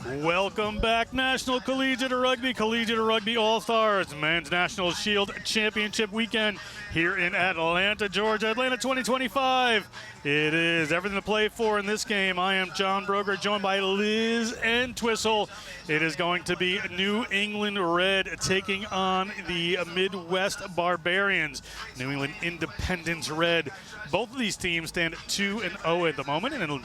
Welcome back, National Collegiate Rugby All-Stars, Men's National Shield Championship Weekend here in Atlanta, Georgia. Atlanta 2025. It is everything to play for in this game. I am John Broger, joined by Liz Entwistle. It is going to be New England Red taking on the Midwest Barbarians. New England Independence Red. Both of these teams stand 2-0 at the moment, and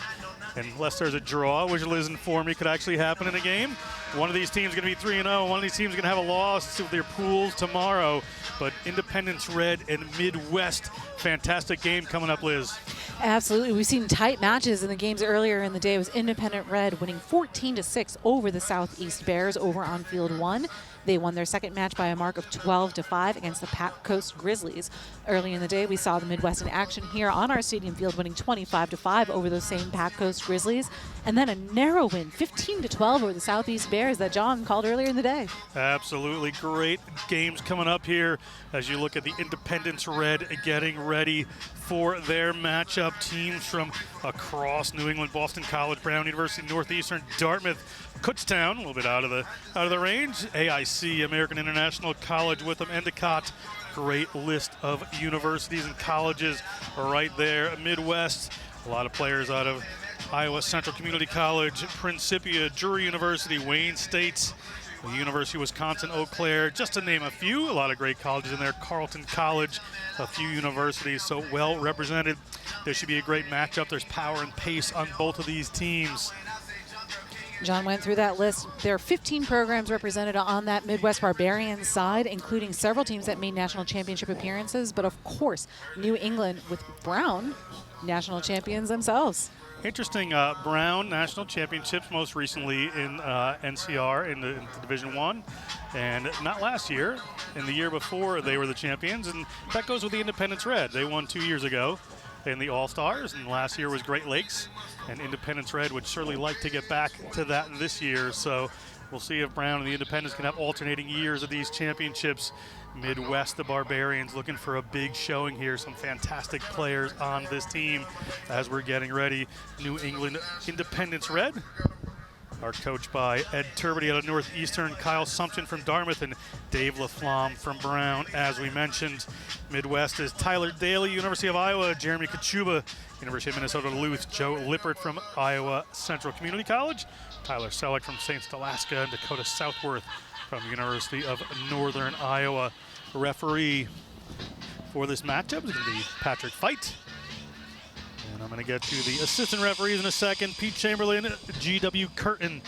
unless there's a draw, which Liz informed me could actually happen in a game, one of these teams is going to be 3-0. One of these teams is going to have a loss to their pools tomorrow. But Independence Red and Midwest, fantastic game coming up, Liz. Absolutely. We've seen tight matches in the games earlier in the day. It was Independent Red winning 14-6 over the Southeast Bears over on Field 1. They won their second match by a mark of 12-5 against the Pac Coast Grizzlies. Early in the day, we saw the Midwest in action here on our stadium field, winning 25-5 over those same Pac Coast Grizzlies. And then a narrow win, 15-12 over the Southeast Bears that John called earlier in the day. Absolutely great games coming up here as you look at the Independence Red getting ready for their matchup. Teams from across New England, Boston College, Brown University, Northeastern, Dartmouth, Kutztown, a little bit out of the range. AIC, American International College with them, Endicott. Great list of universities and colleges right there. Midwest, a lot of players out of Iowa Central Community College, Principia, Drury University, Wayne State, the University of Wisconsin, Eau Claire, just to name a few. A lot of great colleges in there. Carleton College, a few universities, so well represented. There should be a great matchup. There's power and pace on both of these teams. John went through that list. There are 15 programs represented on that Midwest Barbarians side, including several teams that made national championship appearances, but of course, New England with Brown, national champions themselves. Interesting, Brown national championships most recently in NCR in the Division I, and not last year. In the year before, they were the champions, and that goes with the Independence Red. They won 2 years ago in the All-Stars, and last year was Great Lakes, and Independence Red would surely like to get back to that this year. So we'll see if Brown and the Independents can have alternating years of these championships. Midwest, the Barbarians looking for a big showing here. Some fantastic players on this team as we're getting ready. New England Independence Red are coached by Ed Turbity out of Northeastern, Kyle Sumption from Dartmouth, and Dave LaFlamme from Brown, as we mentioned. Midwest is Tyler Daly, University of Iowa, Jeremy Kachuba, University of Minnesota Duluth, Joe Lippert from Iowa Central Community College, Tyler Selleck from St. Scholastica, and Dakota Southworth from the University of Northern Iowa. Referee for this matchup is going to be Patrick Fight. And I'm going to get to the assistant referees in a second. Pete Chamberlain, G.W. Curtin.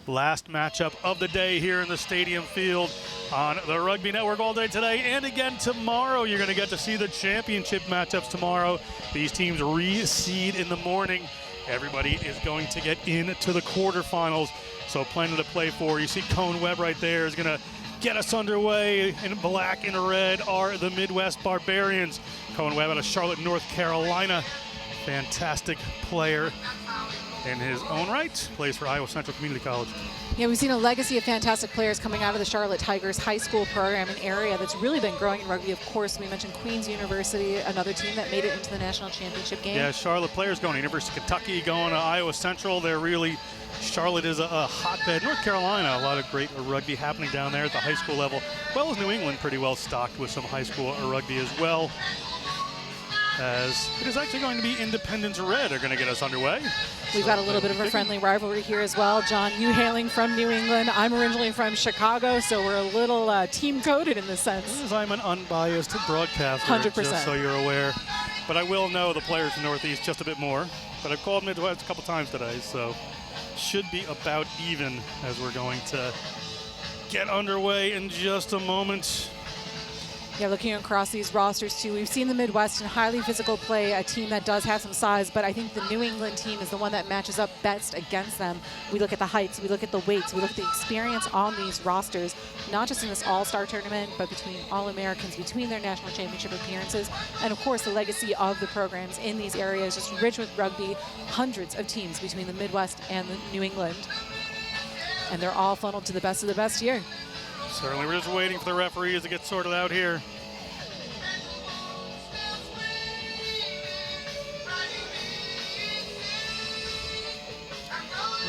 Last matchup of the day here in the stadium field on the Rugby Network all day today. And again tomorrow, you're going to get to see the championship matchups tomorrow. These teams reseed in the morning. Everybody is going to get into the quarterfinals, so plenty to play for. You see Cone Webb right there is going to get us underway. In black and red are the Midwest Barbarians. Cone Webb out of Charlotte, North Carolina. Fantastic player in his own right. Plays for Iowa Central Community College. Yeah, we've seen a legacy of fantastic players coming out of the Charlotte Tigers high school program, an area that's really been growing in rugby. Of course, we mentioned Queens University, another team that made it into the national championship game. Yeah, Charlotte players going to University of Kentucky, going to Iowa Central. They're really, Charlotte is a hotbed. North Carolina, a lot of great rugby happening down there at the high school level, as well as New England, pretty well stocked with some high school rugby as well. As it is actually going to be Independence Red are going to get us underway. We've got a little bit of a friendly rivalry here as well. John, you hailing from New England. I'm originally from Chicago, so we're a little team-coded in this sense. As I'm an unbiased broadcaster, 100%. just so you're aware. But I will know the players from Northeast just a bit more. But I've called Midwest a couple times today, so should be about even as we're going to get underway in just a moment. Yeah, looking across these rosters too, we've seen the Midwest in highly physical play, a team that does have some size, but I think the New England team is the one that matches up best against them. We look at the heights, we look at the weights, we look at the experience on these rosters, not just in this all-star tournament, but between All-Americans, between their national championship appearances, and of course the legacy of the programs in these areas, just rich with rugby, hundreds of teams between the Midwest and the New England. And they're all funneled to the best of the best here. Certainly, we're just waiting for the referees to get sorted out here.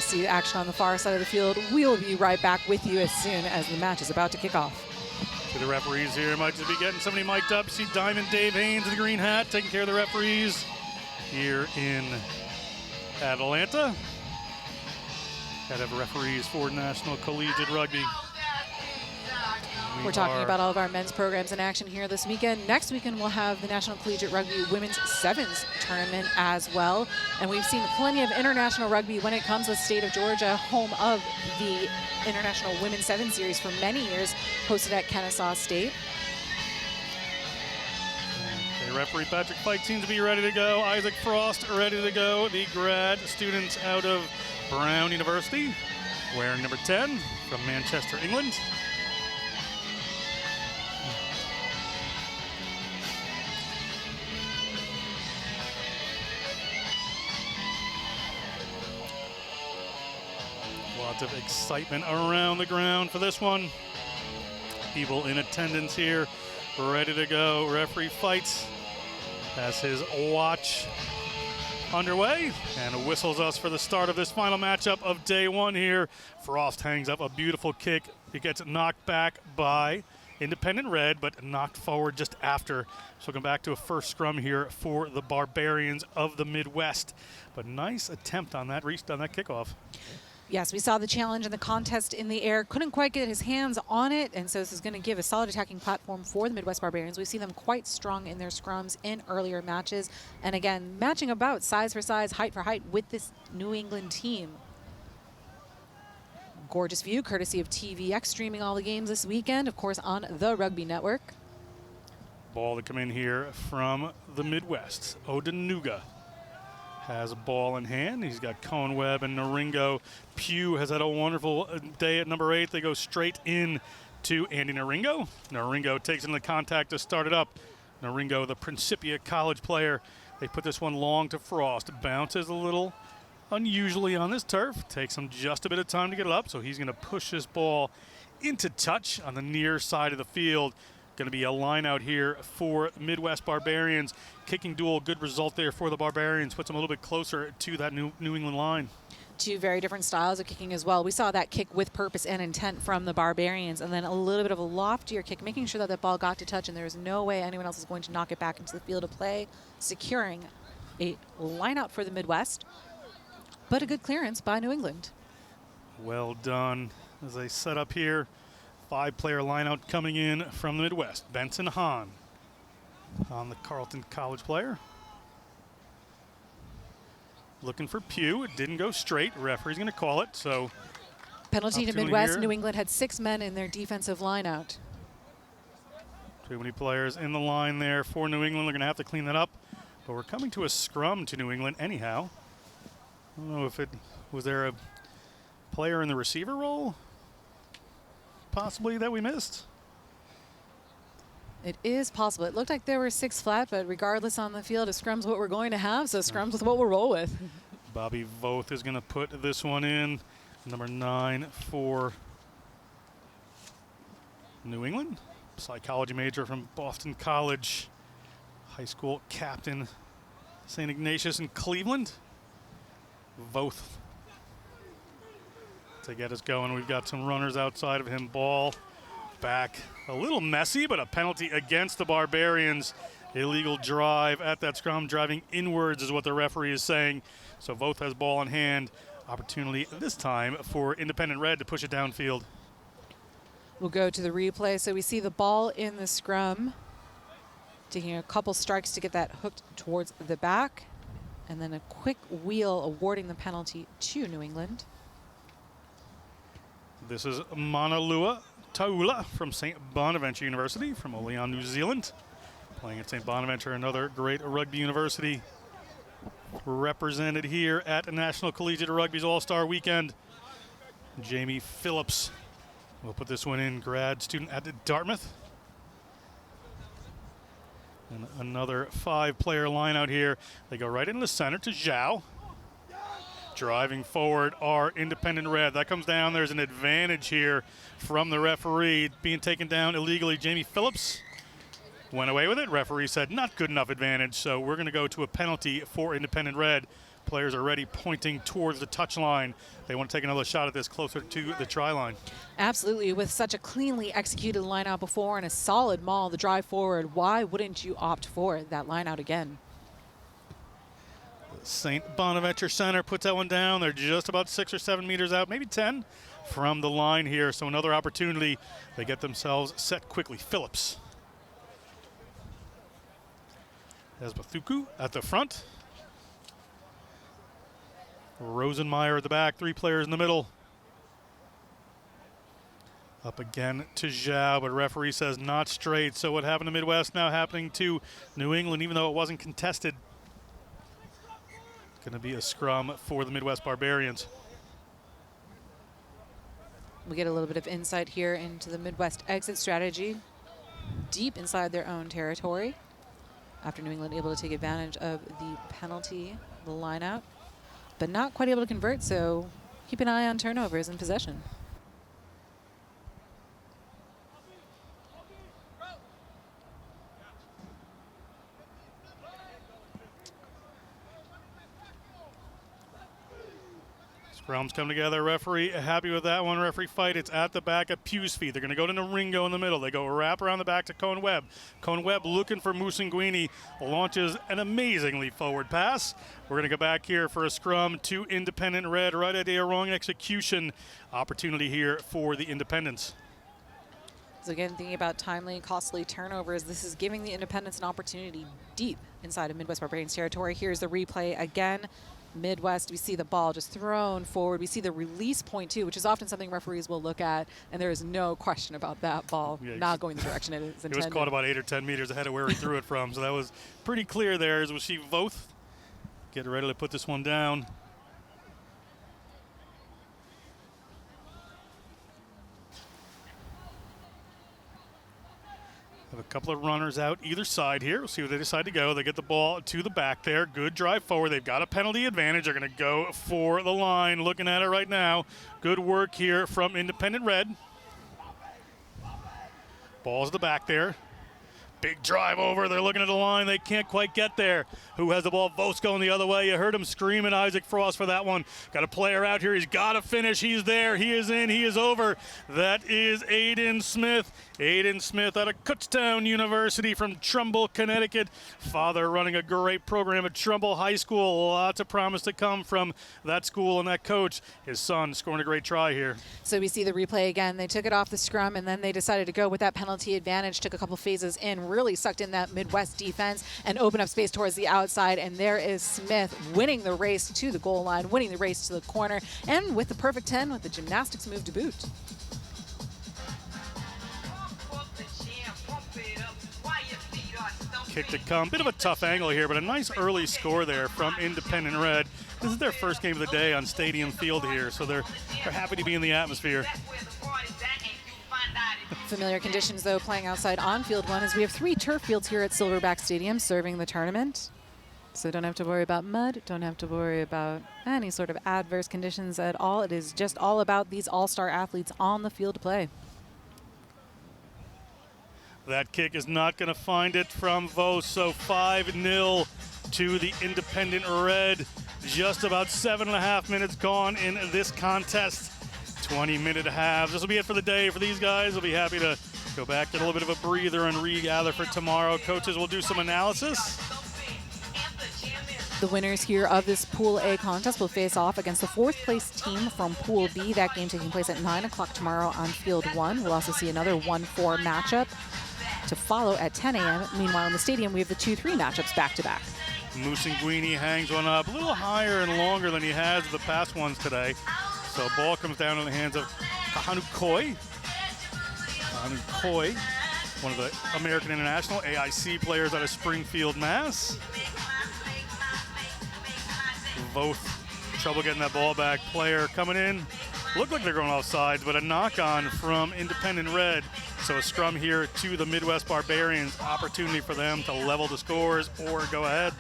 see action on the far side of the field. We will be right back with you as soon as the match is about to kick off. So the referees here might just be getting somebody mic'd up. See Diamond Dave Haynes in the green hat taking care of the referees here in Atlanta. Head of referees for National Collegiate Rugby. We're talking about all of our men's programs in action here this weekend. Next weekend, we'll have the National Collegiate Rugby Women's Sevens Tournament as well. And we've seen plenty of international rugby when it comes to the state of Georgia, home of the International Women's Sevens Series for many years, hosted at Kennesaw State. Okay, referee Patrick Pike seems to be ready to go. Isaac Frost ready to go. The grad students out of Brown University, wearing number 10 from Manchester, England. Lots of excitement around the ground for this one. People in attendance here, ready to go. Referee fights, has his watch underway and whistles us for the start of this final matchup of day one here. Frost hangs up a beautiful kick. He gets knocked back by Independent Red, but knocked forward just after. So come back to a first scrum here for the Barbarians of the Midwest. But nice attempt on that kickoff. Yes, we saw the challenge and the contest in the air. Couldn't quite get his hands on it, and so this is going to give a solid attacking platform for the Midwest Barbarians. We've seen them quite strong in their scrums in earlier matches. And again, matching about size for size, height for height with this New England team. Gorgeous view, courtesy of TVX, streaming all the games this weekend, of course, on the Rugby Network. Ball to come in here from the Midwest. Odanuga has a ball in hand. He's got Cohen Webb and Naringo. Pugh has had a wonderful day at number 8. They go straight in to Andy Naringo. Naringo takes into contact to start it up. Naringo, the Principia College player. They put this one long to Frost. Bounces a little unusually on this turf. Takes him just a bit of time to get it up, so he's going to push this ball into touch on the near side of the field. Going to be a line out here for Midwest Barbarians. Kicking duel, good result there for the Barbarians. Puts them a little bit closer to that New England line. Two very different styles of kicking as well. We saw that kick with purpose and intent from the Barbarians, and then a little bit of a loftier kick, making sure that that ball got to touch and there was no way anyone else was going to knock it back into the field of play, securing a line out for the Midwest, but a good clearance by New England. Well done as they set up here. 5-player lineout coming in from the Midwest. Benson Hahn on the Carleton College player. Looking for Pugh. It didn't go straight. Referee's going to call it. So penalty to Midwest. Here. New England had 6 men in their defensive lineout. Too many players in the line there for New England. They're going to have to clean that up. But we're coming to a scrum to New England anyhow. I don't know if it was there a player in the receiver role possibly that we missed. It is possible. It looked like there were 6 flat, but regardless on the field, a scrum's what we're going to have, so scrum's with what we'll roll with. Bobby Voth is going to put this one in. Number 9 for New England. Psychology major from Boston College. High school captain, St. Ignatius in Cleveland. Voth to get us going. We've got some runners outside of him. Ball back. A little messy, but a penalty against the Barbarians. Illegal drive at that scrum. Driving inwards is what the referee is saying. So Voth has ball in hand. Opportunity this time for Independent Red to push it downfield. We'll go to the replay. So we see the ball in the scrum. Taking a couple strikes to get that hooked towards the back. And then a quick wheel awarding the penalty to New England. This is Manalua Taula from St. Bonaventure University from Olean, New Zealand. Playing at St. Bonaventure, another great rugby university. Represented here at National Collegiate Rugby's All-Star Weekend. Jamie Phillips will put this one in, grad student at Dartmouth. And another 5-player line out here. They go right into the center to Zhao. Driving forward are Independent Red. That comes down. There's an advantage here from the referee. Being taken down illegally. Jamie Phillips went away with it. Referee said not good enough advantage. So we're going to go to a penalty for Independent Red. Players are already pointing towards the touch line. They want to take another shot at this closer to the try line. Absolutely. With such a cleanly executed line out before and a solid maul, the drive forward, why wouldn't you opt for that line out again? St. Bonaventure Center puts that one down. They're just about 6 or 7 meters out, maybe 10 from the line here. So another opportunity. They get themselves set quickly. Phillips. There's Bathuku at the front. Rosenmeyer at the back. 3 players in the middle. Up again to Zhao, but referee says not straight. So what happened to Midwest now happening to New England, even though it wasn't contested. Going to be a scrum for the Midwest Barbarians. We get a little bit of insight here into the Midwest exit strategy deep inside their own territory after New England able to take advantage of the penalty, the line out, but not quite able to convert, so keep an eye on turnovers in possession. Scrums come together. Referee happy with that one. Referee fight. It's at the back of Pew's feet. They're going to go to Naringo in the middle. They go wrap around the back to Cohen Webb. Cohen Webb looking for Musanguini. Launches an amazingly forward pass. We're going to go back here for a scrum to Independent Red. Right idea, wrong execution. Opportunity here for the Independents. So again, thinking about timely, costly turnovers, this is giving the Independents an opportunity deep inside of Midwest Barbarians territory. Here's the replay again. Midwest, we see the ball just thrown forward. We see the release point too, which is often something referees will look at, and there is no question about that ball not going the direction it is intended. It was caught about 8 or 10 meters ahead of where he threw it from, so that was pretty clear there. As we see Voth get ready to put this one down. Have a couple of runners out either side here. We'll see where they decide to go. They get the ball to the back there. Good drive forward. They've got a penalty advantage. They're going to go for the line. Looking at it right now. Good work here from Independent Red. Ball's the back there. Big drive over. They're looking at the line. They can't quite get there. Who has the ball? Vost going the other way. You heard him screaming, Isaac Frost, for that one. Got a player out here. He's got to finish. He's there. He is in. He is over. That is Aiden Smith. Aiden Smith out of Kutztown University from Trumbull, Connecticut. Father running a great program at Trumbull High School. Lots of promise to come from that school and that coach. His son scoring a great try here. So we see the replay again. They took it off the scrum, and then they decided to go with that penalty advantage, took a couple phases in, really sucked in that Midwest defense and opened up space towards the outside. And there is Smith winning the race to the goal line, winning the race to the corner, and with the perfect 10 with the gymnastics move to boot. Kick to come. Bit of a tough angle here, but a nice early score there from Independent Red. This is their first game of the day on Stadium Field here, so they're happy to be in the atmosphere. Familiar conditions, though, playing outside on Field 1, as we have 3 turf fields here at Silverback Stadium serving the tournament. So don't have to worry about mud, don't have to worry about any sort of adverse conditions at all. It is just all about these all-star athletes on the field to play. That kick is not going to find it from Vos, so 5-0 to the Independent Red. Just about 7.5 minutes gone in this contest. 20-minute halves. This will be it for the day for these guys. They'll be happy to go back, get a little bit of a breather, and regather for tomorrow. Coaches will do some analysis. The winners here of this Pool A contest will face off against the 4th place team from Pool B. That game taking place at 9 o'clock tomorrow on Field 1. We'll also see another 1-4 matchup to follow at 10 a.m. Meanwhile, in the stadium, we have the 2-3 matchups back-to-back. Musanguini hangs one up a little higher and longer than he has the past ones today. So ball comes down in the hands of Kahanu Koi. Kahanu Koi, one of the American International AIC players out of Springfield, Mass. Both trouble getting that ball back. Player coming in. Looked like they're going off sides, but a knock-on from Independent Red. So a scrum here to the Midwest Barbarians. Opportunity for them to level the scores or go ahead.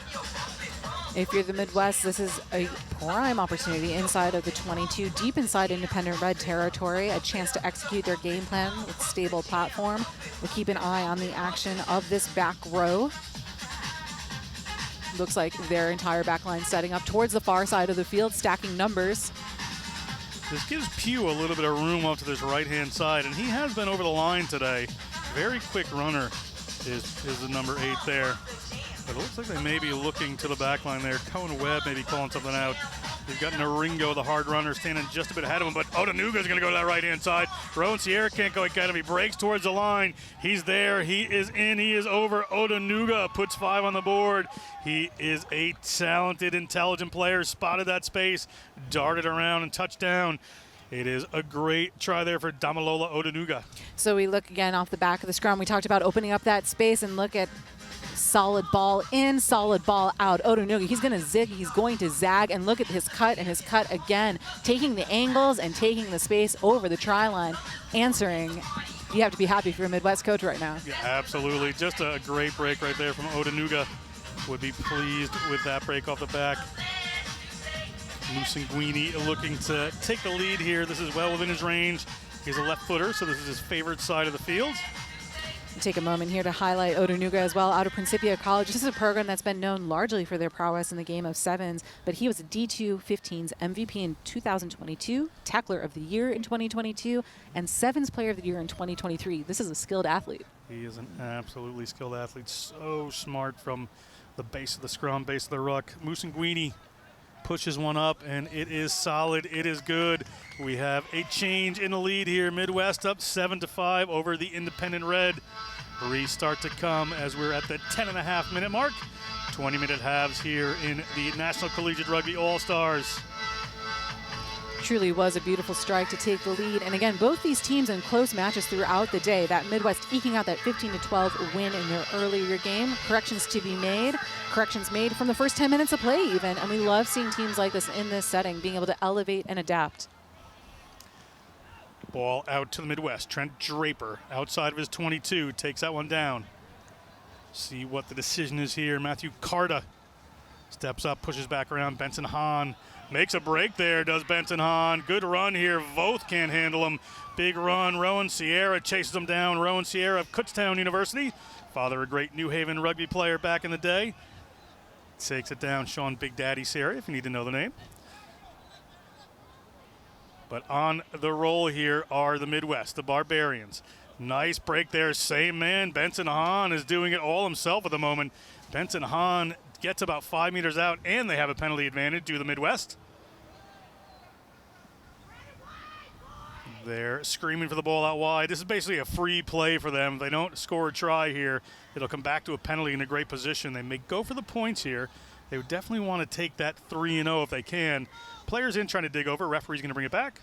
If you're the Midwest, this is a prime opportunity inside of the 22, deep inside Independent Red territory, a chance to execute their game plan with stable platform. We'll keep an eye on the action of this back row. Looks like their entire back line setting up towards the far side of the field, stacking numbers. This gives Pugh a little bit of room up to this right-hand side, and he has been over the line today. Very quick runner is the number 8 there. But it looks like they may be looking to the back line there. Cohen Webb may be calling something out. You've got Naringo, the hard runner, standing just a bit ahead of him, but Odanuga's going to go to that right-hand side. Rowan Sierra can't go get him. He breaks towards the line. He's there. He is in. He is over. Odanuga puts 5 on the board. He is a talented, intelligent player. Spotted that space, darted around, and touchdown. It is a great try there for Damalola Odanuga. So we look again off the back of the scrum. We talked about opening up that space, and look at solid ball in, solid ball out. Odanuga, he's going to zig, he's going to zag, and look at his cut and his cut again, taking the angles and taking the space over the try line, answering. You have to be happy if you're a Midwest coach right now. Yeah, absolutely. Just a great break right there from Odanuga. Would be pleased with that break off the back. Musanguini looking to take the lead here. This is well within his range. He's a left footer, so this is his favorite side of the field. Take a moment here to highlight Odanuga as well, out of Principia College. This is a program that's been known largely for their prowess in the game of sevens, but he was a D2 15s MVP in 2022, Tackler of the Year in 2022, and Sevens Player of the Year in 2023. This is a skilled athlete. He is an absolutely skilled athlete. So smart from the base of the scrum, base of the ruck. Musanguini pushes one up, and it is solid. It is good. We have a change in the lead here. Midwest up 7-5 over the Independent Red. Restart to come as we're at the 10.5-minute mark. 20-minute halves here in the National Collegiate Rugby All-Stars. Truly was a beautiful strike to take the lead. And again, both these teams in close matches throughout the day. That Midwest eking out that 15-12 win in their earlier game. Corrections to be made. Corrections made from the first 10 minutes of play even. And we love seeing teams like this in this setting, being able to elevate and adapt. Ball out to the Midwest. Trent Draper outside of his 22 takes that one down. See what the decision is here. Matthew Carta steps up, pushes back around. Benson Hahn makes a break there, does Benson Hahn. Good run here. Voth can't handle him. Big run. Rowan Sierra chases him down. Rowan Sierra of Kutztown University. Father, a great New Haven rugby player back in the day. Takes it down. Sean Big Daddy Sierra, if you need to know the name. But on the roll here are the Midwest, the Barbarians. Nice break there. Same man. Benson Hahn is doing it all himself at the moment. Benson Hahn gets about 5 meters out, and they have a penalty advantage to the Midwest. They're screaming for the ball out wide. This is basically a free play for them. If they don't score a try here, it'll come back to a penalty in a great position. They may go for the points here. They would definitely want to take that 3-0 if they can. Players in trying to dig over. Referee's going to bring it back.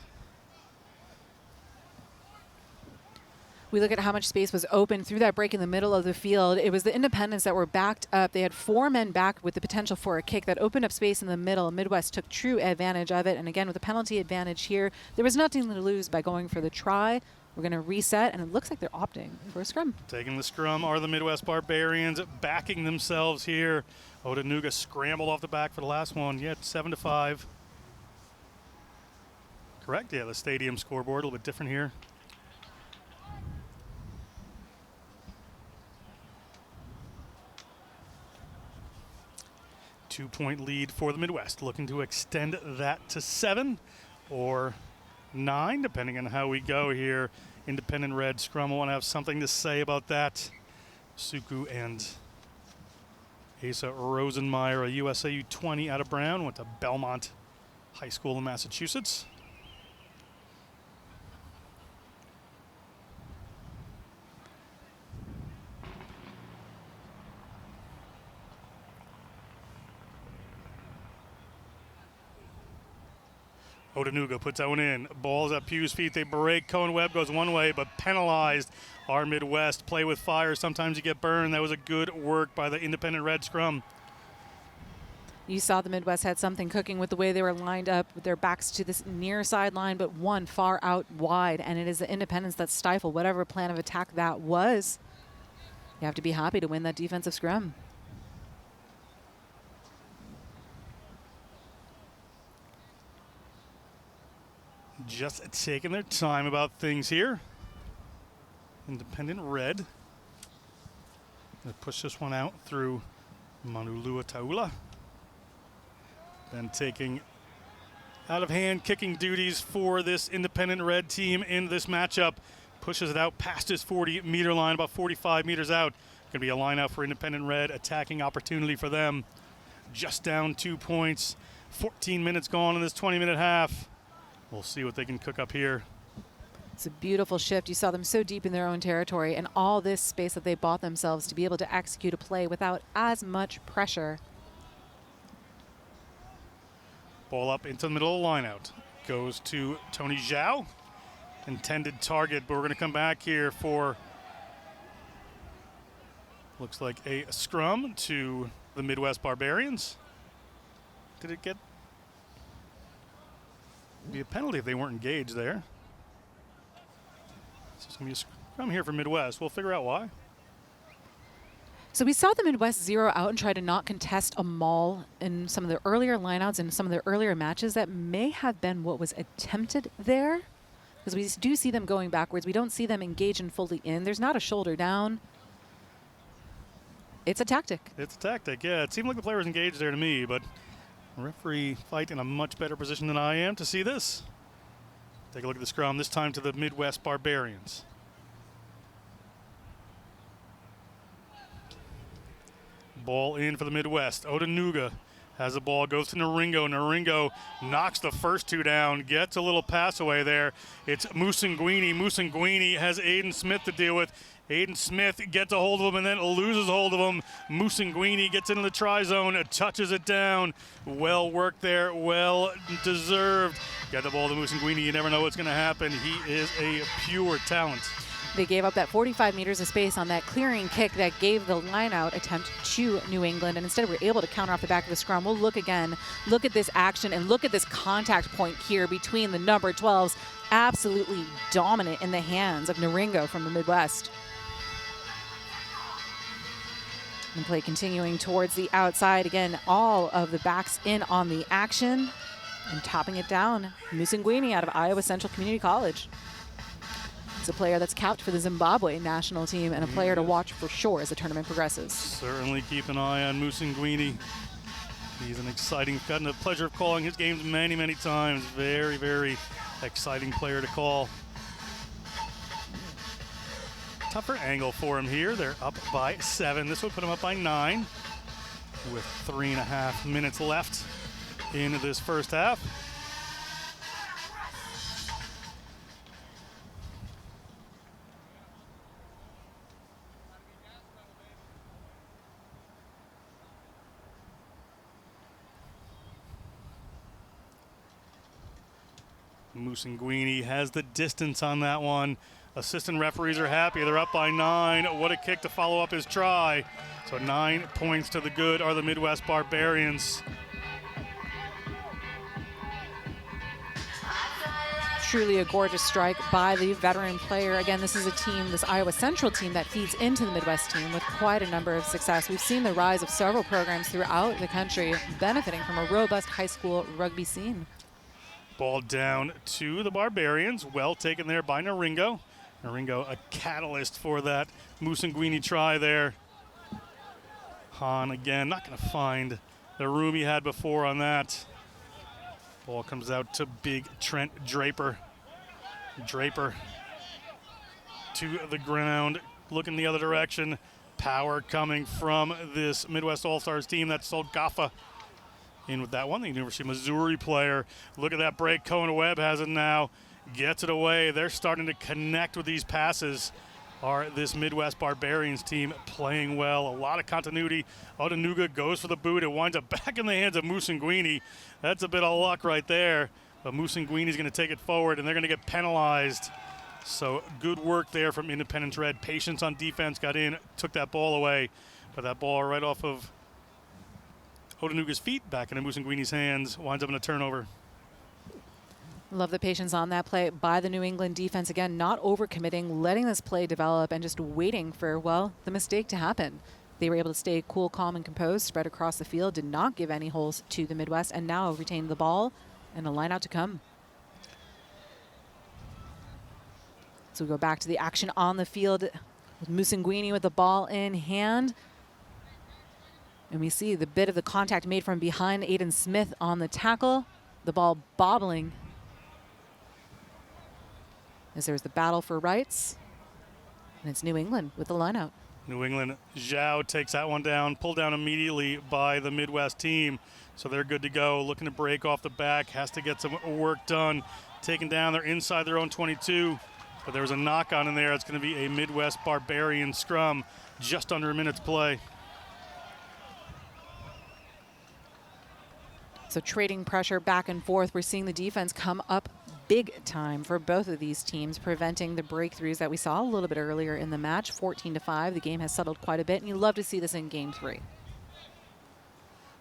We look at how much space was open through that break in the middle of the field. It was the Independents that were backed up. They had 4 men back with the potential for a kick that opened up space in the middle. Midwest took true advantage of it. And again, with the penalty advantage here, there was nothing to lose by going for the try. We're going to reset, and it looks like they're opting for a scrum. Taking the scrum are the Midwest Barbarians, backing themselves here. Odanuga scrambled off the back for the last one. Yeah, 7-5. Correct? Yeah, the stadium scoreboard, a little bit different here. Two-point lead for the Midwest, looking to extend that to 7 or 9, depending on how we go here. Independent Red scrum will want to have something to say about that. Suku and Asa Rosenmeyer, a USAU 20 out of Brown, went to Belmont High School in Massachusetts. Odanuga puts that one in. Ball's at Pugh's feet. They break. Cohen Webb goes one way, but penalized. Our Midwest play with fire. Sometimes you get burned. That was a good work by the Independent Red scrum. You saw the Midwest had something cooking with the way they were lined up with their backs to this near sideline, but one far out wide, and it is the Independents that stifle whatever plan of attack that was. You have to be happy to win that defensive scrum. Just taking their time about things here. Independent Red. They push this one out through Manulua Taula. Then taking out of hand kicking duties for this independent red team in this matchup. Pushes it out past his 40-meter line, about 45 meters out. Going to be a line out for independent red, attacking opportunity for them. Just down 2 points. 14 minutes gone in this 20-minute half. We'll see what they can cook up here. It's a beautiful shift. You saw them so deep in their own territory and all this space that they bought themselves to be able to execute a play without as much pressure. Ball up into the middle of the line out. Goes to Tony Zhao. Intended target, but we're going to come back here for, looks like a scrum to the Midwest Barbarians. Did it get, be a penalty if they weren't engaged there? So it's going to be a scrum here for Midwest. We'll figure out why. So we saw the Midwest zero out and try to not contest a maul in some of the earlier lineouts and some of the earlier matches. That may have been what was attempted there, because we do see them going backwards. We don't see them engage and fully in. There's not a shoulder down. It's a tactic. It's a tactic, yeah. It seemed like the player was engaged there to me, but referee fight in a much better position than I am to see this. Take a look at the scrum, this time to the Midwest Barbarians. Ball in for the Midwest. Odanuga has the ball, goes to Naringo. Naringo knocks the first two down, gets a little pass away there. It's Musanguini. Musanguini has Aiden Smith to deal with. Aiden Smith gets a hold of him and then loses hold of him. Musanguini gets into the try zone, touches it down. Well worked there, well deserved. Get the ball to Musanguini. You never know what's going to happen. He is a pure talent. They gave up that 45 meters of space on that clearing kick that gave the line-out attempt to New England, and instead we're able to counter off the back of the scrum. We'll look again, look at this action, and look at this contact point here between the number 12s. Absolutely dominant in the hands of Naringo from the Midwest. And play continuing towards the outside. Again, all of the backs in on the action, and topping it down, Musanguini out of Iowa Central Community College. It's a player that's capped for the Zimbabwe national team and a player to watch for sure as the tournament progresses. Certainly keep an eye on Musanguini. He's an exciting, gotten the pleasure of calling his games many, many times. Very, very exciting player to call. Tougher angle for him here. They're up by 7. This would put him up by 9 with 3.5 minutes left in this first half. Musanguini has the distance on that one. Assistant referees are happy. They're up by 9. What a kick to follow up his try. So 9 points to the good are the Midwest Barbarians. Truly a gorgeous strike by the veteran player. Again, this is a team, this Iowa Central team, that feeds into the Midwest team with quite a number of success. We've seen the rise of several programs throughout the country benefiting from a robust high school rugby scene. Ball down to the Barbarians. Well taken there by Naringo. Naringo, a catalyst for that Musanguini try there. Hahn again, not going to find the room he had before on that. Ball comes out to big Trent Draper. Draper to the ground, looking the other direction. Power coming from this Midwest All-Stars team. That's Solgafa in with that one, the University of Missouri player. Look at that break. Cohen Webb has it now. Gets it away. They're starting to connect with these passes. Are this Midwest Barbarians team playing well? A lot of continuity. Odanuga goes for the boot. It winds up back in the hands of Musanguini. That's a bit of luck right there. But Musanguini's going to take it forward, and they're going to get penalized. So good work there from Independence Red. Patience on defense, got in, took that ball away. But that ball right off of Odanuga's feet, back into Musanguini's hands, winds up in a turnover. Love the patience on that play by the New England defense. Again, not overcommitting, letting this play develop, and just waiting for, well, the mistake to happen. They were able to stay cool, calm, and composed, spread across the field, did not give any holes to the Midwest, and now retain the ball and a line out to come. So we go back to the action on the field with Musanguini with the ball in hand. And we see the bit of the contact made from behind Aiden Smith on the tackle. The ball bobbling as there's the battle for rights. And it's New England with the lineout. New England, Zhao takes that one down, pulled down immediately by the Midwest team. So they're good to go, looking to break off the back, has to get some work done. Taken down, they're inside their own 22. But there was a knock on in there. It's going to be a Midwest Barbarian scrum, just under a minute's play. So trading pressure back and forth. We're seeing the defense come up big time for both of these teams, preventing the breakthroughs that we saw a little bit earlier in the match. 14-5. The game has settled quite a bit, and you love to see this in Game 3.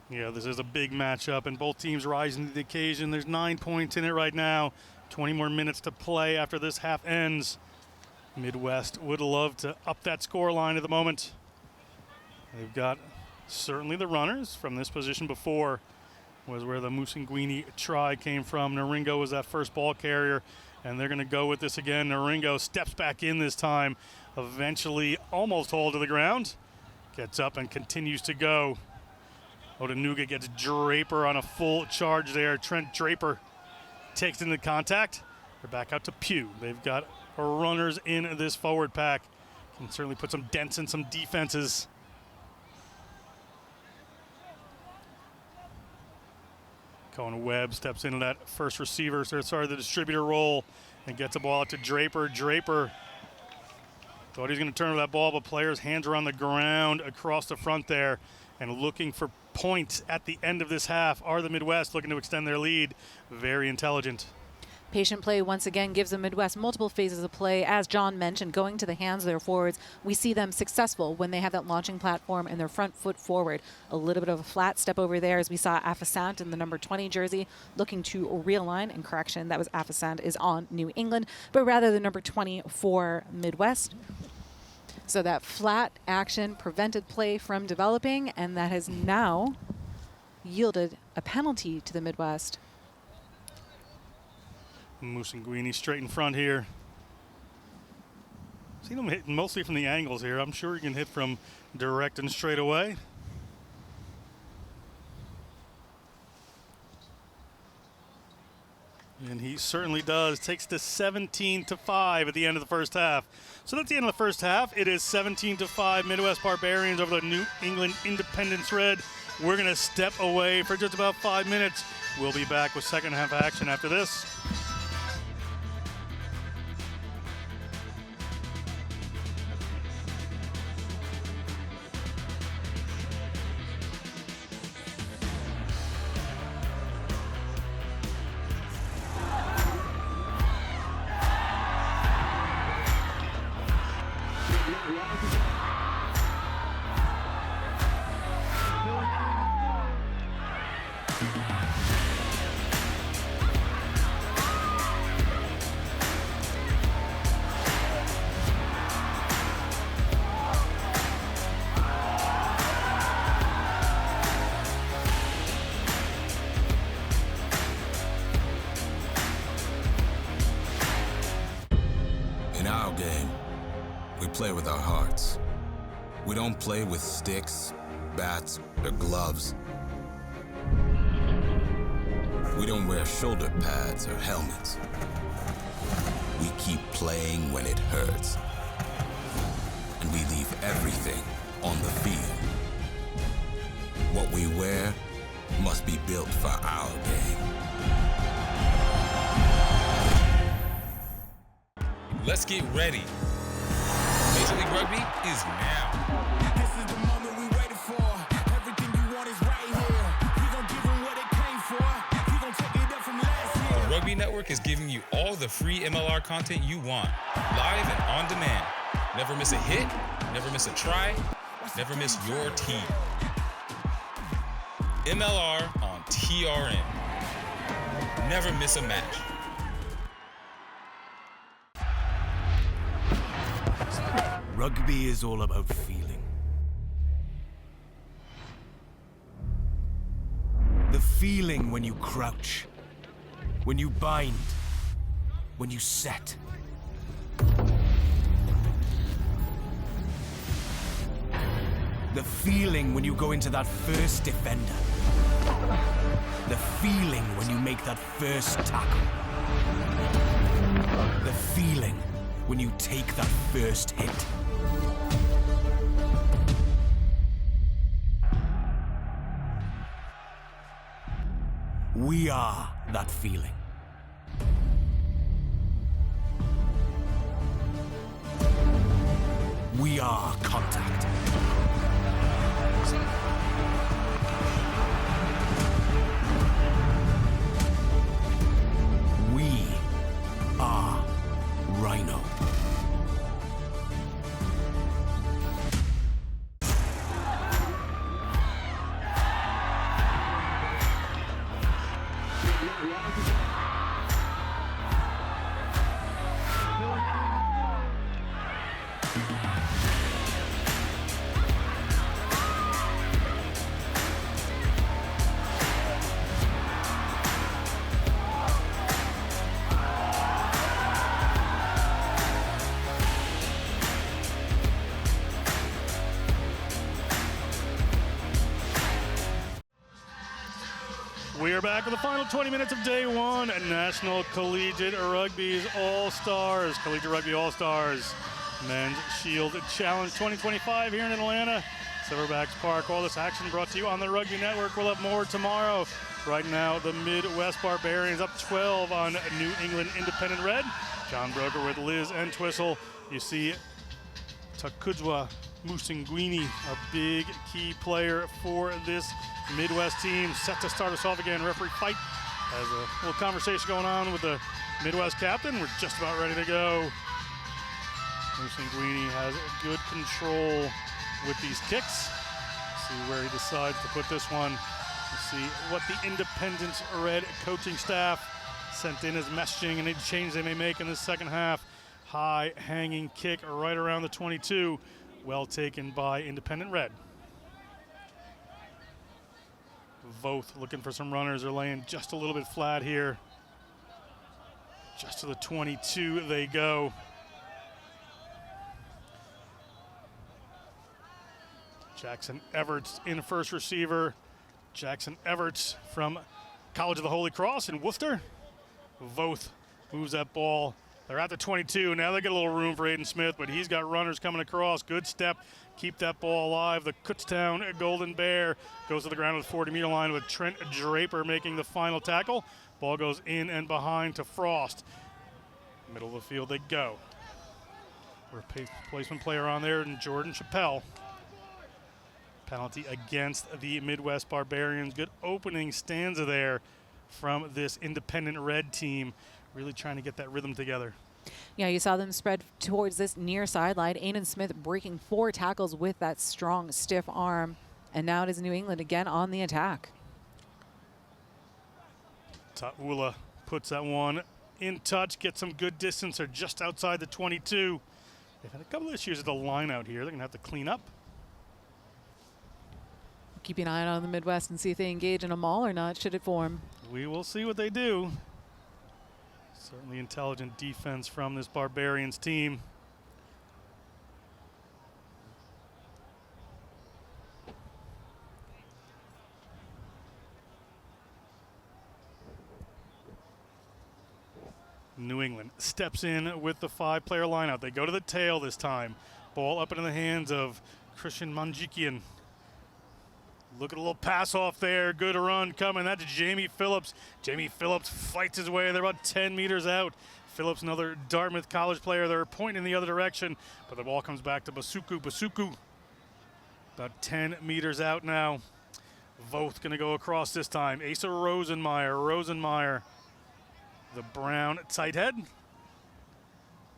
Yeah, this is a big matchup, and both teams rising to the occasion. There's 9 points in it right now. 20 more minutes to play after this half ends. Midwest would love to up that score line at the moment. They've got certainly the runners from this position before. Was where the Musanguini try came from. Naringo was that first ball carrier, and they're going to go with this again. Naringo steps back in this time, eventually almost hauled to the ground. Gets up and continues to go. Odanuga gets Draper on a full charge there. Trent Draper takes into contact. They're back out to Pugh. They've got runners in this forward pack. Can certainly put some dents in some defenses. Cohen Webb steps into that first receiver, the distributor role, and gets the ball out to Draper. Draper thought he was going to turn over that ball, but players' hands are on the ground across the front there, and looking for points at the end of this half are the Midwest, looking to extend their lead. Very intelligent. Patient play once again gives the Midwest multiple phases of play. As John mentioned, going to the hands of their forwards, we see them successful when they have that launching platform and their front foot forward. A little bit of a flat step over there as we saw Afasant in the number 20 jersey looking to realign. And correction, that was Afasant is on New England, but rather the number 20 for Midwest. So that flat action prevented play from developing, and that has now yielded a penalty to the Midwest. Musanguini straight in front here. Seen him hit mostly from the angles here. I'm sure he can hit from direct and straight away. And he certainly does. Takes to 17-5 at the end of the first half. So that's the end of the first half. It is 17-5 Midwest Barbarians over the New England Independence Red. We're going to step away for just about 5 minutes. We'll be back with second half action after this. In our game, we play with our hearts. We don't play with sticks, bats, or gloves. We don't wear shoulder pads or helmets. We keep playing when it hurts. And we leave everything on the field. What we wear must be built for our game. Let's get ready. Major League Rugby is now. This is the moment we waited for. Everything you want is right here. We gon' give them what they came for. We gon' take it up from last year. The Rugby Network is giving you all the free MLR content you want, live and on demand. Never miss a hit, never miss a try, never miss your team. MLR on TRN. Never miss a match. Rugby is all about feeling. The feeling when you crouch, when you bind, when you set. The feeling when you go into that first defender. The feeling when you make that first tackle. The feeling when you take that first hit. We are that feeling. We are contact. We are Rhino. We are back with the final 20 minutes of day one at National Collegiate Rugby's All-Stars. Collegiate Rugby All-Stars Men's Shield Challenge 2025 here in Atlanta, Silverbacks Park. All this action brought to you on the Rugby Network. We'll have more tomorrow. Right now, the Midwest Barbarians up 12 on New England Independent Red. John Broker with Liz and Twistle. You see Takujwa Musinguini, a big key player for this Midwest team, set to start us off again. Referee fight. Has a little conversation going on with the Midwest captain. We're just about ready to go. Musinguini has good control with these kicks. See where he decides to put this one. We'll see what the Independent Red coaching staff sent in as messaging and any change they may make in the second half. High hanging kick right around the 22. Well taken by Independent Red. Both looking for some runners. Are laying just a little bit flat here. Just to the 22 they go. Jackson Everts in first receiver. Jackson Everts from College of the Holy Cross in Worcester. Voth moves that ball. They're at the 22. Now they get a little room for Aiden Smith, but he's got runners coming across. Good step. Keep that ball alive. The Kutztown Golden Bear goes to the ground at the 40-meter line with Trent Draper making the final tackle. Ball goes in and behind to Frost. Middle of the field they go. Replacement player on there, and Jordan Chappelle. Penalty against the Midwest Barbarians. Good opening stanza there from this Independent Red team. Really trying to get that rhythm together. Yeah, you saw them spread towards this near sideline. Aiden Smith breaking 4 tackles with that strong, stiff arm. And now it is New England again on the attack. Ta'ula puts that one in touch, gets some good distance. They're just outside the 22. They've had a couple of issues at the line out here. They're going to have to clean up. Keeping an eye on the Midwest and see if they engage in a maul or not, should it form. We will see what they do. Certainly intelligent defense from this Barbarians team. New England steps in with the 5-player lineup. They go to the tail this time. Ball up into the hands of Christian Manjikian. Look at a little pass off there. Good run coming. That's Jamie Phillips. Jamie Phillips fights his way. They're about 10 meters out. Phillips, another Dartmouth College player. They're pointing in the other direction, but the ball comes back to Basuku. Basuku, about 10 meters out now. Voth going to go across this time. Asa Rosenmeyer. The brown tight head.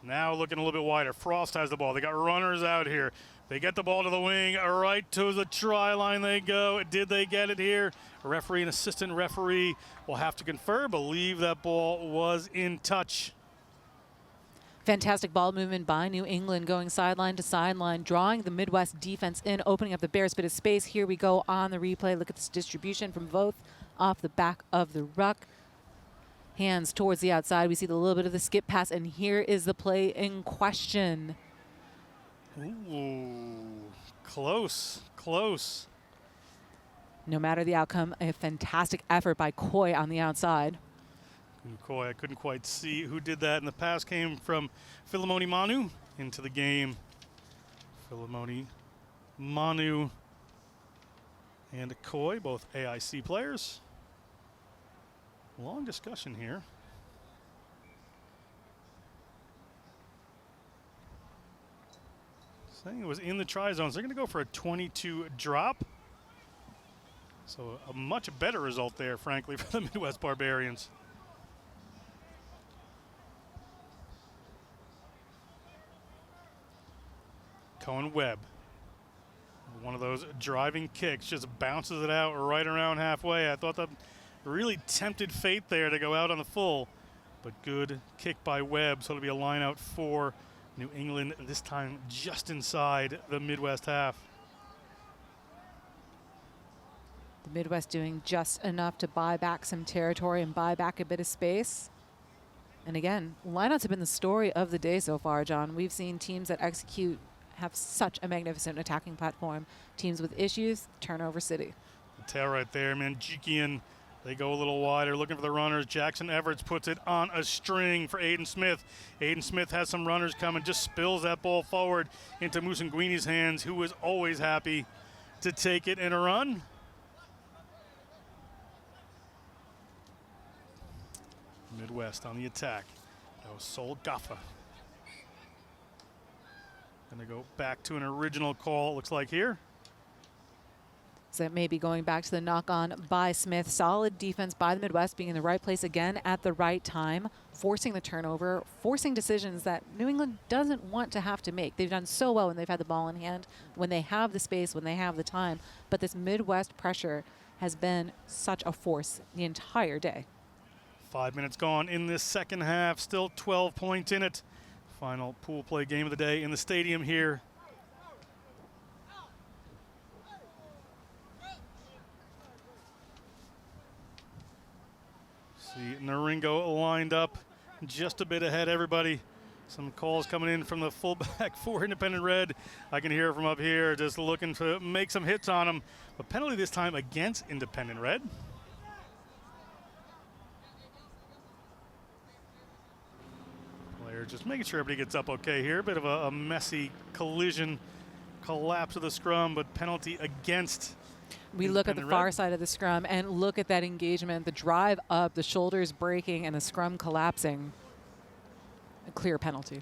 Now looking a little bit wider. Frost has the ball. They got runners out here. They get the ball to the wing. Right to the try line they go. Did they get it here? A referee and assistant referee will have to confer. Believe that ball was in touch. Fantastic ball movement by New England, going sideline to sideline, drawing the Midwest defense in, opening up the Bears bit of space. Here we go on the replay. Look at this distribution from Voth off the back of the ruck. Hands towards the outside. We see the little bit of the skip pass, and here is the play in question. Ooh, Close, close. No matter the outcome, a fantastic effort by Coy on the outside. Coy, I couldn't quite see who did that. And the pass came from Philemoni Manu into the game. Philemoni Manu and Coy, both AIC players. Long discussion here. Saying it was in the try zones. They're going to go for a 22 drop. So a much better result there, frankly, for the Midwest Barbarians. Cohen Webb. One of those driving kicks, just bounces it out right around halfway. I thought that really tempted fate there to go out on the full, but good kick by Webb. So it'll be a line out for New England, this time just inside the Midwest half. The Midwest doing just enough to buy back some territory and buy back a bit of space. And again, lineouts have been the story of the day so far, John. We've seen teams that execute have such a magnificent attacking platform. Teams with issues, turnover city. The tail right there, Manjikian. They go a little wider, looking for the runners. Jackson Everts puts it on a string for Aiden Smith. Aiden Smith has some runners coming, just spills that ball forward into Musanguini's hands, who was always happy to take it and a run. Midwest on the attack. That was Sol Gaffa. Gonna go back to an original call, it looks like here. So it may be going back to the knock-on by Smith. Solid defense by the Midwest, being in the right place again at the right time, forcing the turnover, forcing decisions that New England doesn't want to have to make. They've done so well when they've had the ball in hand, when they have the space, when they have the time. But this Midwest pressure has been such a force the entire day. 5 minutes gone in this second half, still 12 points in it. Final pool play game of the day in the stadium here. See Naringo lined up just a bit ahead, everybody. Some calls coming in from the fullback for Independent Red. I can hear from up here, just looking to make some hits on him. A penalty this time against Independent Red. Just making sure everybody gets up okay here. Bit of a messy collision, collapse of the scrum, but penalty against. We look at the far side of the scrum and look at that engagement, the drive up, the shoulders breaking, and the scrum collapsing. A clear penalty.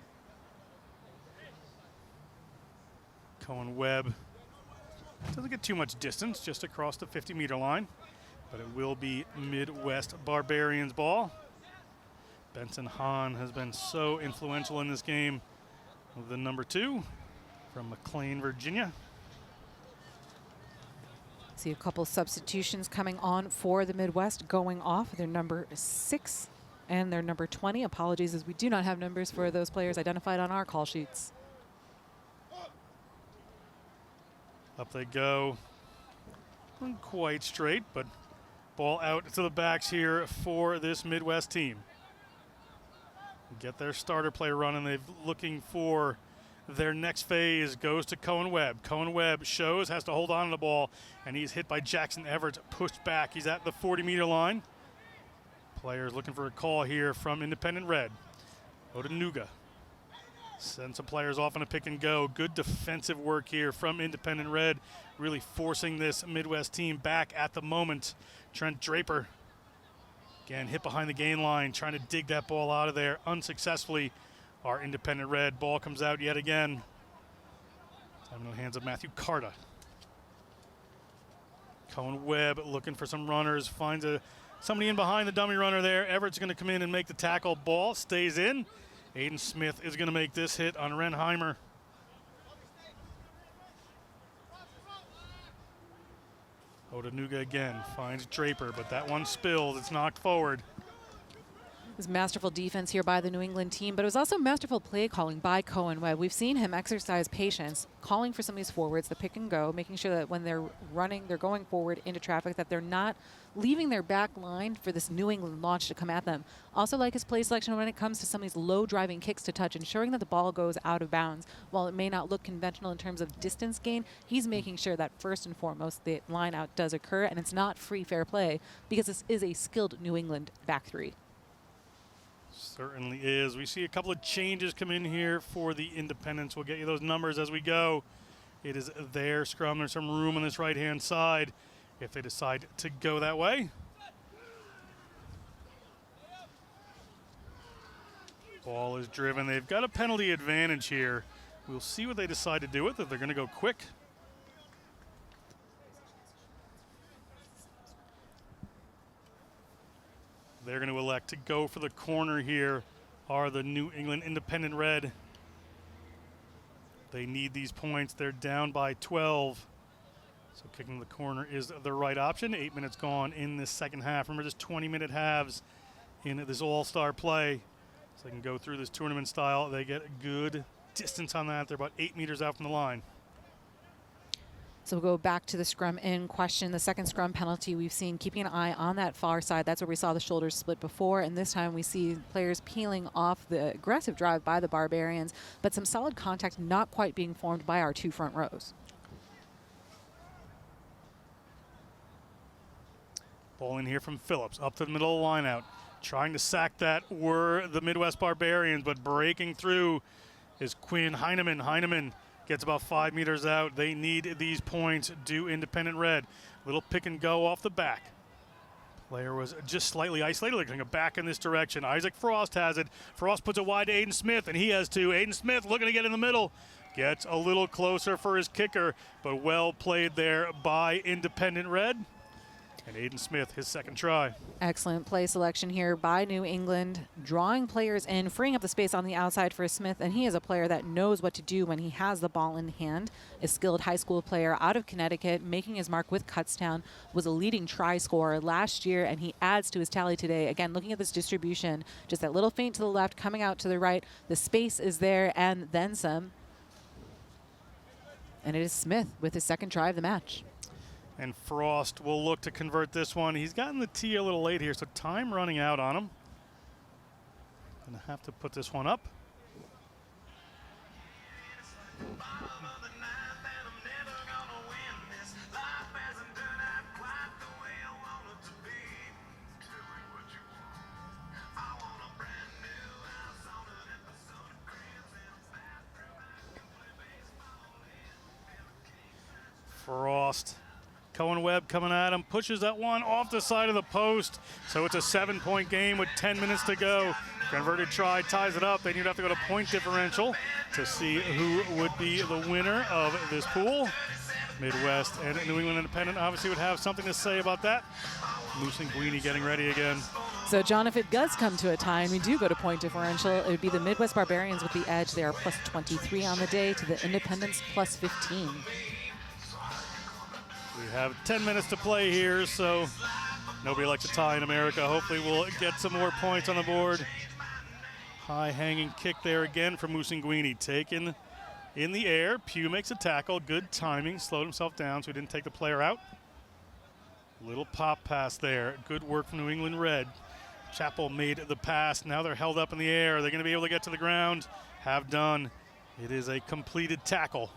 Cohen Webb doesn't get too much distance, just across the 50-meter line, but it will be Midwest Barbarians ball. Benson Hahn has been so influential in this game. The number 2 from McLean, Virginia. See a couple substitutions coming on for the Midwest, going off. Their number 6 and their number 20. Apologies, as we do not have numbers for those players identified on our call sheets. Up they go. Not quite straight, but ball out to the backs here for this Midwest team. Get their starter play running. They're looking for their next phase. Goes to Cohen Webb. Cohen Webb shows, has to hold on to the ball, and he's hit by Jackson Everett, pushed back. He's at the 40-meter line. Players looking for a call here from Independent Red. Odanuga send some players off on a pick and go. Good defensive work here from Independent Red, really forcing this Midwest team back at the moment. Trent Draper again hit behind the gain line, trying to dig that ball out of there unsuccessfully. Our Independent Red ball comes out yet again. Time in the hands of Matthew Carta. Cohen Webb looking for some runners, finds somebody in behind the dummy runner there. Everett's going to come in and make the tackle. Ball stays in. Aiden Smith is going to make this hit on Renheimer. Odanuga again finds Draper, but that one spilled. It's knocked forward. was masterful defense here by the New England team, but it was also masterful play calling by Cohen Webb. We've seen him exercise patience, calling for some of these forwards, the pick and go, making sure that when they're running, they're going forward into traffic, that they're not leaving their back line for this New England launch to come at them. Also like his play selection when it comes to some of these low driving kicks to touch, ensuring that the ball goes out of bounds. While it may not look conventional in terms of distance gain, he's making sure that first and foremost the line out does occur, and it's not free fair play because this is a skilled New England back three. Certainly is. We see a couple of changes come in here for the Independents. We'll get you those numbers as we go. It is their scrum. There's some room on this right-hand side if they decide to go that way. Ball is driven. They've got a penalty advantage here. We'll see what they decide to do with it. They're going to go quick. They're going to elect to go for the corner here, are the New England Independent Red. They need these points. They're down by 12. So kicking the corner is the right option. 8 minutes gone in this second half. Remember, just 20-minute halves in this all-star play. So they can go through this tournament style. They get good distance on that. They're about 8 meters out from the line. So we'll go back to the scrum in question. The second scrum penalty we've seen, keeping an eye on that far side. That's where we saw the shoulders split before. And this time we see players peeling off the aggressive drive by the Barbarians, but some solid contact not quite being formed by our two front rows. Ball in here from Phillips, up to the middle of the line out. Trying to sack that were the Midwest Barbarians, but breaking through is Quinn Heineman. Heineman gets about 5 meters out. They need these points. Do Independent Red. Little pick and go off the back. Player was just slightly isolated. They're going to go back in this direction. Isaac Frost has it. Frost puts it wide to Aiden Smith, and he has two. Aiden Smith looking to get in the middle. Gets a little closer for his kicker, but well played there by Independent Red. And Aiden Smith, his second try. Excellent play selection here by New England, drawing players in, freeing up the space on the outside for Smith, and he is a player that knows what to do when he has the ball in hand. A skilled high school player out of Connecticut, making his mark with Kutztown, was a leading try scorer last year, and he adds to his tally today. Again, looking at this distribution, just that little feint to the left, coming out to the right. The space is there, and then some. And it is Smith with his second try of the match. And Frost will look to convert this one. He's gotten the tee a little late here, so time running out on him. Gonna have to put this one up. Frost. Cohen Webb coming at him, pushes that one off the side of the post. So it's a 7-point game with 10 minutes to go. Converted try ties it up. Then you'd have to go to point differential to see who would be the winner of this pool. Midwest and New England Independent obviously would have something to say about that. Moose and Guini getting ready again. So, John, if it does come to a tie and we do go to point differential, it would be the Midwest Barbarians with the edge. They are plus 23 on the day to the Independents plus 15. We have 10 minutes to play here, so nobody likes a tie in America. Hopefully we'll get some more points on the board. High hanging kick there again from Musinguini. Taken in the air. Pugh makes a tackle. Good timing. Slowed himself down so he didn't take the player out. Little pop pass there. Good work from New England Red. Chappell made the pass. Now they're held up in the air. Are they going to be able to get to the ground? Have done. It is a completed tackle.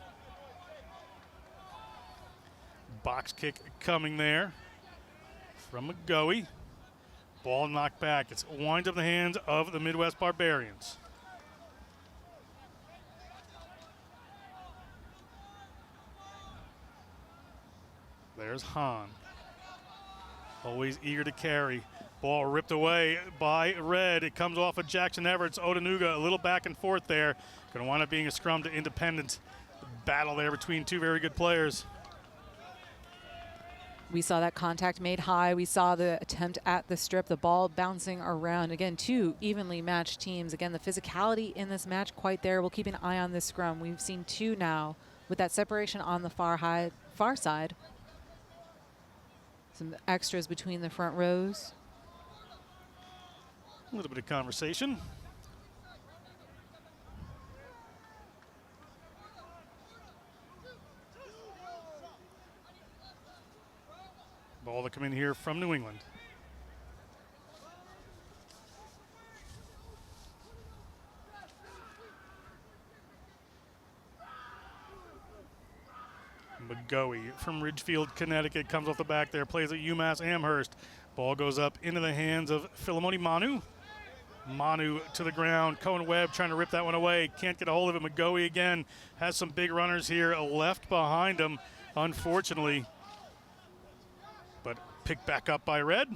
Box kick coming there from McGoey. Ball knocked back. It's winds up the hands of the Midwest Barbarians. There's Hahn. Always eager to carry. Ball ripped away by Red. It comes off of Jackson Everett's. Odanuga a little back and forth there. Going to wind up being a scrum to Independent. Battle there between two very good players. We saw that contact made high. We saw the attempt at the strip, the ball bouncing around. Again, two evenly matched teams. Again, the physicality in this match quite there. We'll keep an eye on this scrum. We've seen two now with that separation on the far side. Some extras between the front rows. A little bit of conversation. Ball to come in here from New England. McGoey from Ridgefield, Connecticut comes off the back there, plays at UMass Amherst. Ball goes up into the hands of Philemoni Manu. Manu to the ground. Cohen Webb trying to rip that one away. Can't get a hold of it. McGoey again has some big runners here left behind him, unfortunately. But picked back up by Red.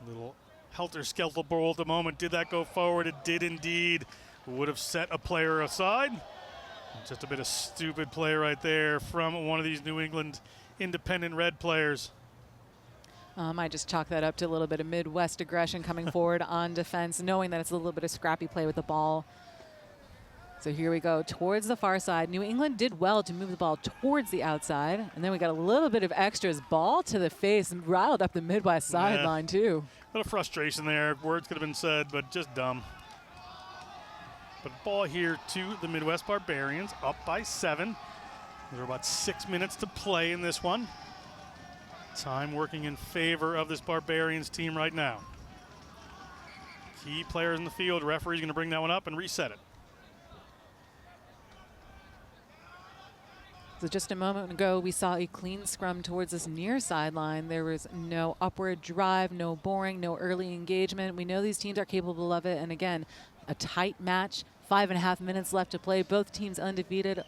Little helter-skelter ball at the moment. Did that go forward? It did indeed. Would have set a player aside. Just a bit of stupid play right there from one of these New England independent Red players. I just chalk that up to a little bit of Midwest aggression coming forward on defense, knowing that it's a little bit of scrappy play with the ball. So here we go towards the far side. New England did well to move the ball towards the outside. And then we got a little bit of extras. Ball to the face and riled up the Midwest sideline, too. A little frustration there. Words could have been said, but just dumb. But ball here to the Midwest Barbarians, up by 7. There are about 6 minutes to play in this one. Time working in favor of this Barbarians team right now. Key players in the field. Referee's going to bring that one up and reset it. So just a moment ago, we saw a clean scrum towards this near sideline. There was no upward drive, no boring, no early engagement. We know these teams are capable of it. And again, a tight match, 5.5 minutes left to play. Both teams undefeated.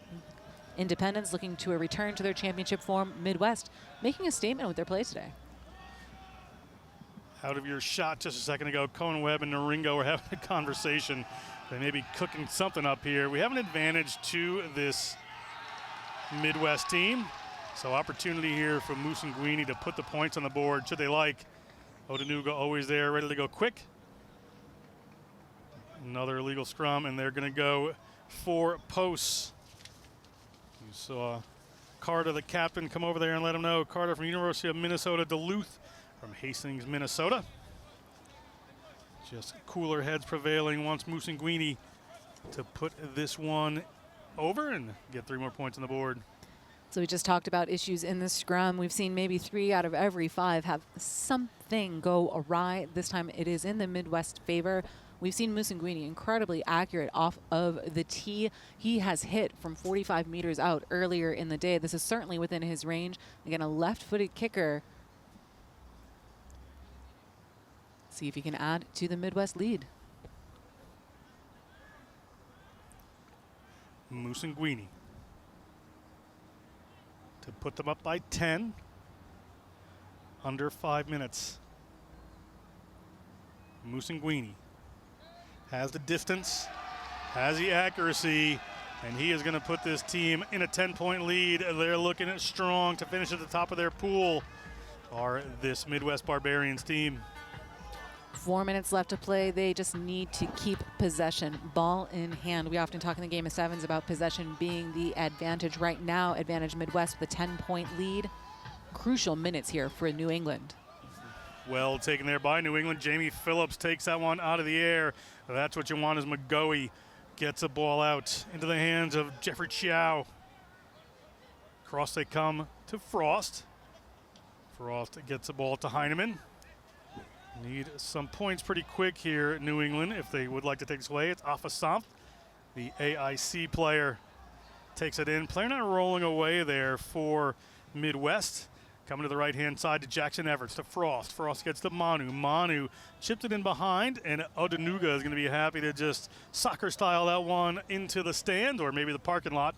Independents looking to a return to their championship form. Midwest making a statement with their play today. Out of your shot just a second ago, Cohen Webb and Naringo were having a conversation. They may be cooking something up here. We have an advantage to this Midwest team. So opportunity here for Moose and Guini to put the points on the board should they like. Odanuga always there, ready to go quick. Another illegal scrum, and they're going to go for posts. You saw Carter, the captain, come over there and let him know. Carter from University of Minnesota Duluth from Hastings, Minnesota. Just cooler heads prevailing, wants Moose and Guini to put this one over and get 3 more points on the board. So we just talked about issues in the scrum. We've seen maybe 3 out of every 5 have something go awry. This time it is in the Midwest favor. We've seen Moose and Guini incredibly accurate off of the tee. He has hit from 45 meters out earlier in the day. This is certainly within his range. Again, a left-footed kicker. See if he can add to the Midwest lead. Moose and Guini to put them up by 10. Under 5 minutes. Moose and Guini has the distance, has the accuracy, and he is going to put this team in a 10-point lead. They're looking at strong to finish at the top of their pool, are this Midwest Barbarians team. 4 minutes left to play. They just need to keep possession, ball in hand. We often talk in the game of sevens about possession being the advantage. Right now, advantage Midwest with a 10-point lead. Crucial minutes here for New England. Well taken there by New England. Jamie Phillips takes that one out of the air. That's what you want as McGoey gets a ball out into the hands of Jeffrey Chow. Cross they come to Frost. Frost gets the ball to Heineman. Need some points pretty quick here, New England, if they would like to take this away. It's Afasamp, the AIC player, takes it in. Player not rolling away there for Midwest. Coming to the right-hand side to Jackson Everts, to Frost. Frost gets to Manu. Manu chipped it in behind, and Odanuga is going to be happy to just soccer-style that one into the stand or maybe the parking lot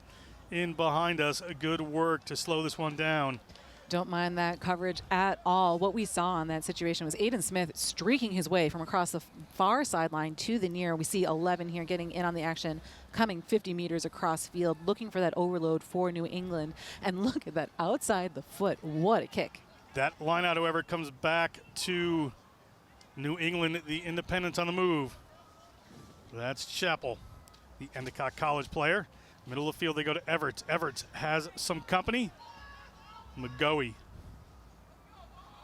in behind us. A good work to slow this one down. Don't mind that coverage at all. What we saw in that situation was Aiden Smith streaking his way from across the far sideline to the near. We see 11 here getting in on the action, coming 50 meters across field, looking for that overload for New England. And look at that outside the foot. What a kick. That line out, however, comes back to New England, the Independents on the move. That's Chappell, the Endicott College player. Middle of the field, they go to Everts. Everts has some company. McGoey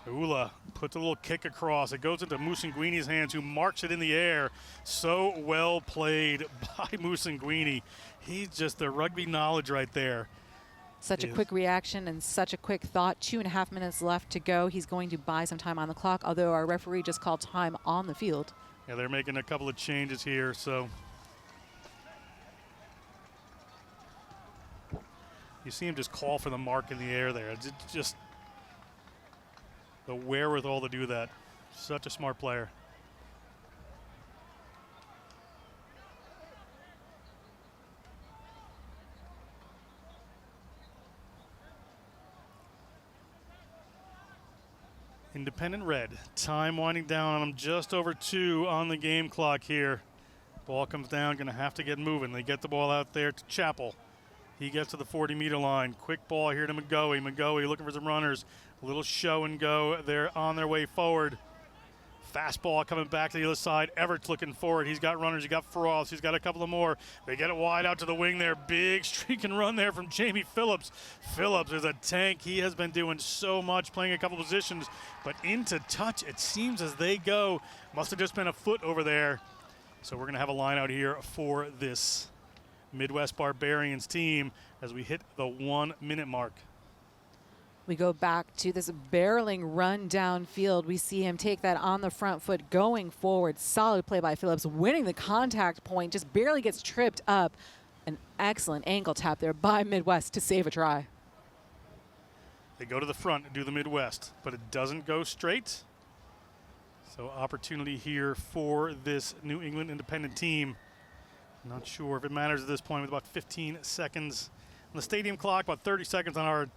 Ula puts a little kick across. It goes into Musanguini's hands, who marks it in the air. So well played by Musanguini. He's just the rugby knowledge right there. Such a quick reaction and such a quick thought. 2.5 minutes left to go. He's going to buy some time on the clock, although our referee just called time on the field. Yeah, they're making a couple of changes here, so. You see him just call for the mark in the air there. It's just the wherewithal to do that. Such a smart player. Independent red. Time winding down on them, just over 2 on the game clock here. Ball comes down, going to have to get moving. They get the ball out there to Chappell. He gets to the 40-meter line. Quick ball here to McGoey. McGoey looking for some runners. A little show and go. They're on their way forward. Fastball coming back to the other side. Everett's looking forward. He's got runners. He's got Frost. He's got a couple of more. They get it wide out to the wing there. Big streak and run there from Jamie Phillips. Phillips is a tank. He has been doing so much, playing a couple positions. But into touch, it seems as they go. Must have just been a foot over there. So we're going to have a line out here for this Midwest Barbarians team as we hit the 1 minute mark. We go back to this barreling run downfield. We see him take that on the front foot, going forward. Solid play by Phillips, winning the contact point, just barely gets tripped up. An excellent ankle tap there by Midwest to save a try. They go to the front and do the Midwest, but it doesn't go straight. So opportunity here for this New England Independent team. Not sure if it matters at this point with about 15 seconds on the stadium clock, about 30 seconds on our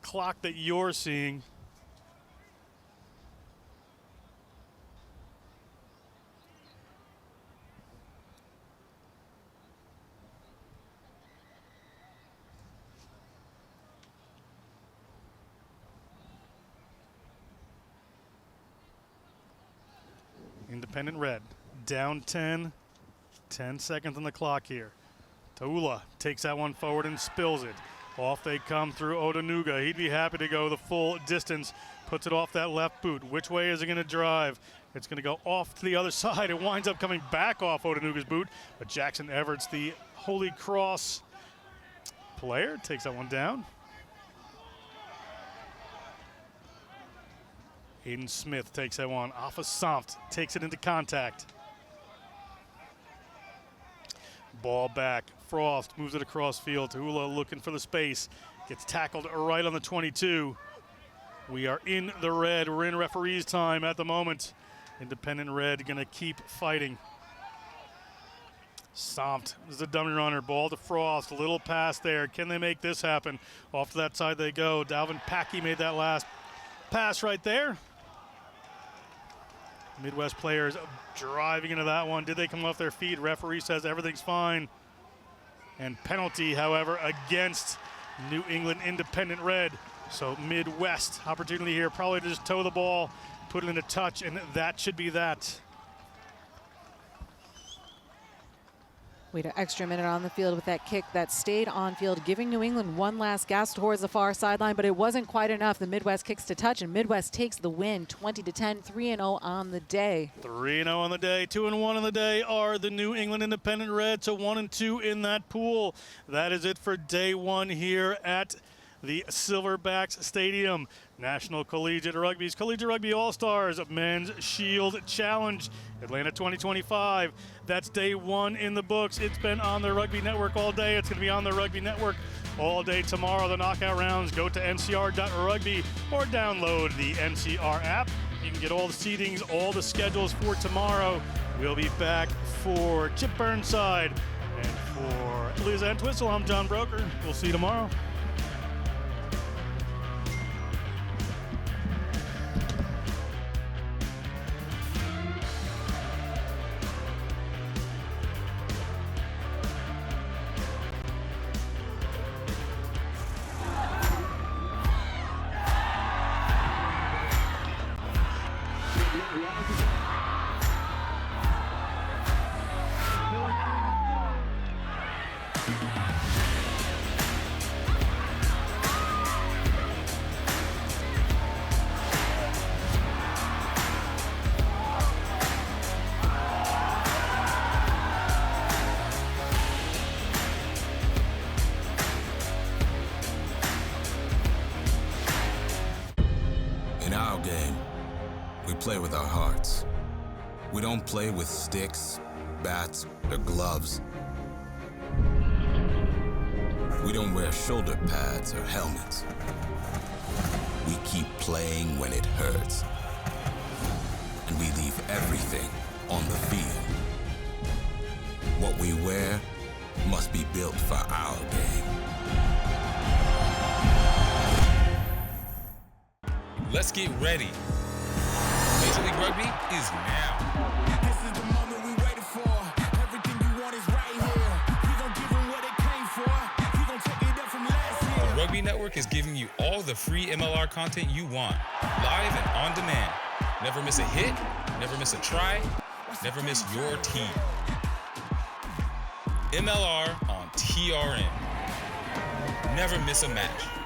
clock that you're seeing. Independent red, down 10, 10 seconds on the clock here. Taula takes that one forward and spills it. Off they come through Odanuga. He'd be happy to go the full distance. Puts it off that left boot. Which way is it going to drive? It's going to go off to the other side. It winds up coming back off Odanuga's boot. But Jackson Everett's the Holy Cross player. Takes that one down. Aiden Smith takes that one off of Soft. Takes it into contact. Ball back. Frost moves it across field. Tahula looking for the space. Gets tackled right on the 22. We are in the red. We're in referee's time at the moment. Independent red going to keep fighting. Soft is the dummy runner. Ball to Frost. A little pass there. Can they make this happen? Off to that side they go. Dalvin Packey made that last pass right there. Midwest players driving into that one. Did they come off their feet? Referee says everything's fine. And penalty, however, against New England Independent Red. So Midwest opportunity here, probably to just toe the ball, put it into touch, and that should be that. Wait an extra minute on the field with that kick that stayed on field, giving New England one last gas towards the far sideline, but it wasn't quite enough. The Midwest kicks to touch, and Midwest takes the win, 20-10, 3-0 on the day. 3-0 on the day, 2-1 on the day are the New England Independent Reds, so 1-2 in that pool. That is it for day one here at the Silverbacks Stadium. National Collegiate Rugby's Collegiate Rugby All-Stars Men's Shield Challenge, Atlanta 2025. That's day one in the books. It's been on the Rugby Network all day. It's going to be on the Rugby Network all day tomorrow. The knockout rounds, go to ncr.rugby or download the NCR app. You can get all the seedings, all the schedules for tomorrow. We'll be back for Chip Burnside and for Liz Entwistle. I'm John Broker. We'll see you tomorrow. play with our hearts. We don't play with sticks, bats, or gloves. We don't wear shoulder pads or helmets. We keep playing when it hurts. And we leave everything on the field. What we wear must be built for our game. Let's get ready. Major League Rugby is now. This is the moment we waited for. Everything you want is right here. We gon' give them what they came for. We gon' take it up from last year. The Rugby Network is giving you all the free MLR content you want, live and on demand. Never miss a hit, never miss a try, never miss your team. MLR on TRN. Never miss a match.